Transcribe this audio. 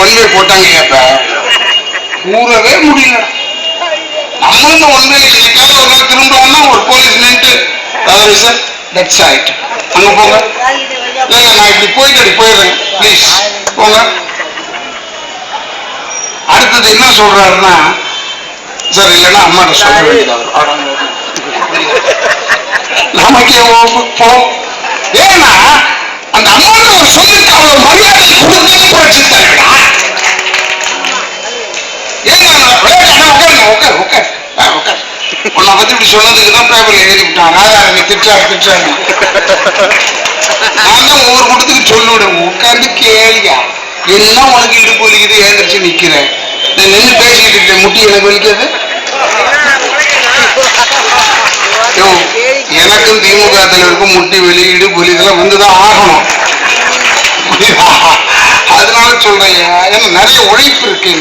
One way போட்டாங்க. இப்ப கூறவே முடியல. நம்மளும் ஒன்வே இன்னைக்காவது ஒரு நாள் திரும்பலாம்னா ஒரு போலீஸ் நின்று சார் தட்ஸ் ரைட் அங்க போங்க, இல்லைங்க நான் இப்படி போயிட்டு போயிடுறேன் ப்ளீஸ் போங்க. அடுத்தது என்ன சொல்றாருன்னா, சார் இல்லைன்னா அம்மாட்ட சொல்ல வேண்டியது நமக்கே போ. ஏன்னா அந்த அம்மாட்ட ஒரு சொல்லிட்டு அவ்வளவு மரியாதை கொடுத்தே குறைச்சிருக்காருடா. ஏன்னா உட்கார் உட்கார் உட்கார் உன்னை பத்தி இப்படி சொன்னதுக்குதான் பேப்பர்ல எழுதி விட்டான். ராஜா திட்டாரு. நான் தான் ஒவ்வொரு கூட்டத்துக்கு சொல்லிவிடுவேன், உட்கார்ந்து கேளியா என்ன உனக்கு இடுப்பு வலிக்குது, ஏந்திரிச்சு நிக்கிறேன். நான் நின்று பேசிக்கிட்டு இருக்கேன், முட்டி எனக்கு வலிக்காது. எனக்கும் திமுக தலைவருக்கும் முட்டி வலி இடுப்பு வலி இதெல்லாம் வந்துதான் ஆகணும். அதனால சொல்றேன், ஏன்னா நிறைய உழைப்பு இருக்கு.